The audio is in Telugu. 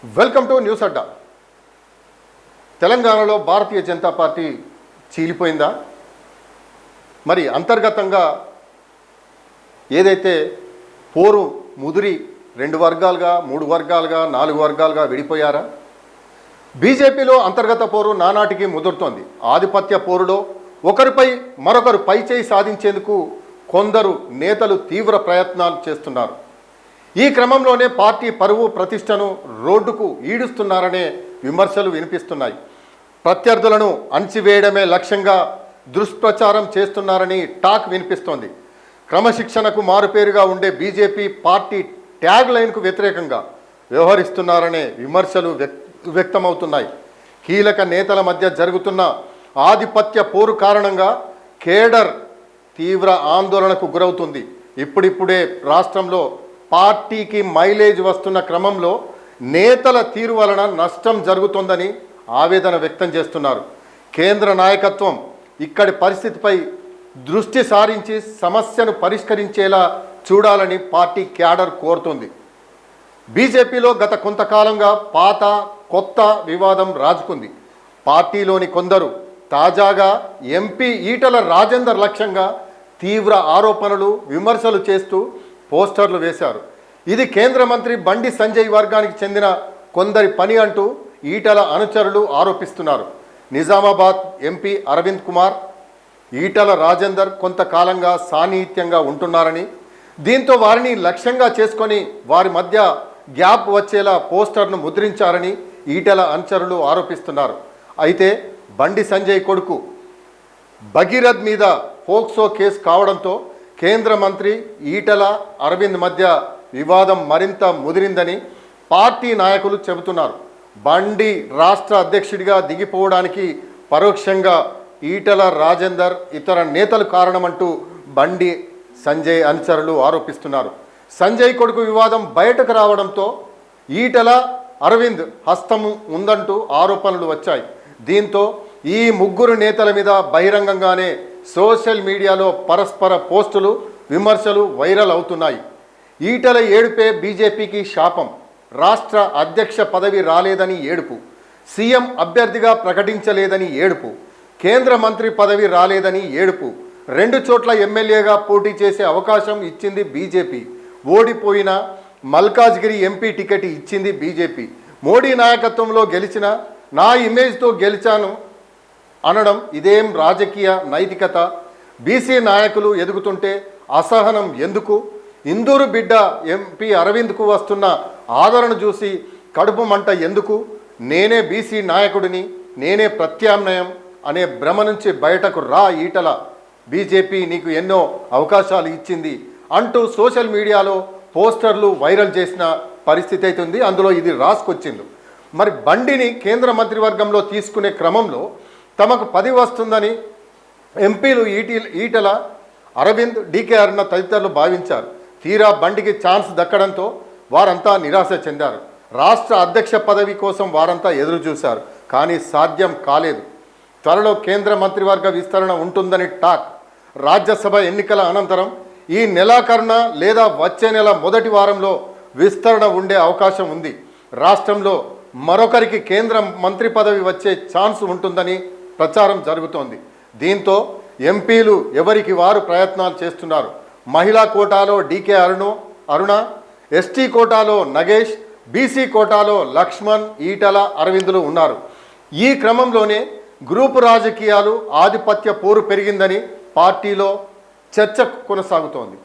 వెల్కమ్ టు న్యూస్ అడ్డా. తెలంగాణలో భారతీయ జనతా పార్టీ చీలిపోయిందా? మరి అంతర్గతంగా ఏదైతే పోరు ముదిరి 2 వర్గాలుగా 3 వర్గాలుగా 4 వర్గాలుగా విడిపోయారా? బీజేపీలో అంతర్గత పోరు నానాటికి ముదురుతోంది. ఆధిపత్య పోరులో ఒకరిపై మరొకరు పైచేయి సాధించేందుకు కొందరు నేతలు తీవ్ర ప్రయత్నాలు చేస్తున్నారు. ఈ క్రమంలోనే పార్టీ పరువు ప్రతిష్టను రోడ్డుకు ఈడుస్తున్నారనే విమర్శలు వినిపిస్తున్నాయి. ప్రత్యర్థులను అణచివేయడమే లక్ష్యంగా దుష్ప్రచారం చేస్తున్నారని టాక్ వినిపిస్తోంది. క్రమశిక్షణకు మారుపేరుగా ఉండే బీజేపీ పార్టీ ట్యాగ్ లైన్కు వ్యతిరేకంగా వ్యవహరిస్తున్నారనే విమర్శలు వ్యక్తమవుతున్నాయి. కీలక నేతల మధ్య జరుగుతున్న ఆధిపత్య పోరు కారణంగా కేడర్ తీవ్ర ఆందోళనకు గురవుతుంది. ఇప్పుడిప్పుడే రాష్ట్రంలో పార్టీకి మైలేజ్ వస్తున్న క్రమంలో నేతల తీరు వలన నష్టం జరుగుతోందని ఆవేదన వ్యక్తం చేస్తున్నారు. కేంద్ర నాయకత్వం ఇక్కడి పరిస్థితిపై దృష్టి సారించి సమస్యను పరిష్కరించేలా చూడాలని పార్టీ క్యాడర్ కోరుతుంది. బీజేపీలో గత కొంతకాలంగా పాత కొత్త వివాదం రాజుకుంది. పార్టీలోని కొందరు తాజాగా ఎంపీ ఈటల రాజేందర్ లక్ష్యంగా తీవ్ర ఆరోపణలు విమర్శలు చేస్తూ పోస్టర్లు వేశారు. ఇది కేంద్ర మంత్రి బండి సంజయ్ వర్గానికి చెందిన కొందరి పని అంటూ ఈటల అనుచరులు ఆరోపిస్తున్నారు. నిజామాబాద్ ఎంపీ అరవింద్ కుమార్ ఈటల రాజేందర్ కొంతకాలంగా సాన్నిహిత్యంగా ఉంటున్నారని, దీంతో వారిని లక్ష్యంగా చేసుకొని వారి మధ్య గ్యాప్ వచ్చేలా పోస్టర్ను ముద్రించారని ఈటల అనుచరులు ఆరోపిస్తున్నారు. అయితే బండి సంజయ్ కొడుకు భగీరథ్ మీద పోక్సో కేసు కావడంతో కేంద్ర మంత్రి ఈటల అరవింద్ మధ్య వివాదం మరింత ముదిరిందని పార్టీ నాయకులు చెబుతున్నారు. బండి రాష్ట్ర అధ్యక్షుడిగా దిగిపోవడానికి పరోక్షంగా ఈటల రాజేందర్ ఇతర నేతలు కారణమంటూ బండి సంజయ్ అనుచరులు ఆరోపిస్తున్నారు. సంజయ్ కొడుకు వివాదం బయటకు రావడంతో ఈటల అరవింద్ హస్తము ఉందంటూ ఆరోపణలు వచ్చాయి. దీంతో ఈ ముగ్గురు నేతల మీద బహిరంగంగానే సోషల్ మీడియాలో పరస్పర పోస్టులు విమర్శలు వైరల్ అవుతున్నాయి. ఈటల ఏడుపే బీజేపీకి శాపం. రాష్ట్ర అధ్యక్ష పదవి రాలేదని ఏడుపు, సీఎం అభ్యర్థిగా ప్రకటించలేదని ఏడుపు, కేంద్ర మంత్రి పదవి రాలేదని ఏడుపు, 2 చోట్ల ఎమ్మెల్యేగా పోటీ చేసే అవకాశం ఇచ్చింది బీజేపీ, ఓడిపోయిన మల్కాజ్గిరి ఎంపీ టికెట్ ఇచ్చింది బీజేపీ, మోడీ నాయకత్వంలో గెలిచిన నా ఇమేజ్తో గెలిచాను అనడం ఇదేం రాజకీయ నైతికత? బీసీ నాయకులు ఎదుగుతుంటే అసహనం ఎందుకు? ఇందూరు బిడ్డ ఎంపీ అరవింద్కు వస్తున్న ఆదరణ చూసి కడుపు మంట ఎందుకు? నేనే బీసీ నాయకుడిని, నేనే ప్రత్యామ్నాయం అనే భ్రమ నుంచి బయటకు రా ఈటల, బీజేపీ నీకు ఎన్నో అవకాశాలు ఇచ్చింది అంటూ సోషల్ మీడియాలో పోస్టర్లు వైరల్ చేసిన పరిస్థితి అవుతుంది. అందులో ఇది రాసుకొచ్చింది. మరి బండిని కేంద్ర మంత్రివర్గంలో తీసుకునే క్రమంలో తమకు 10 వస్తుందని ఎంపీలు ఈటల అరవింద్, డీకే అరుణ తదితరులు భావించారు. తీరా బండికి ఛాన్స్ దక్కడంతో వారంతా నిరాశ చెందారు. రాష్ట్ర అధ్యక్ష పదవి కోసం వారంతా ఎదురు చూశారు. కానీ సాధ్యం కాలేదు. త్వరలో కేంద్ర మంత్రివర్గ విస్తరణ ఉంటుందని టాక్. రాజ్యసభ ఎన్నికల అనంతరం ఈ నెలాఖరున లేదా వచ్చే నెల మొదటి వారంలో విస్తరణ ఉండే అవకాశం ఉంది. రాష్ట్రంలో మరొకరికి కేంద్ర మంత్రి పదవి వచ్చే ఛాన్స్ ఉంటుందని ప్రచారం జరుగుతోంది. దీంతో ఎంపీలు ఎవరికి వారు ప్రయత్నాలు చేస్తున్నారు. మహిళా కోటాలో డీకే అరుణ, ఎస్టీ కోటాలో నగేష్, బీసీ కోటాలో లక్ష్మణ్, ఈటల అరవిందులు ఉన్నారు. ఈ క్రమంలోనే గ్రూపు రాజకీయాలు, ఆధిపత్య పోరు పెరిగిందని పార్టీలో చర్చ కొనసాగుతోంది.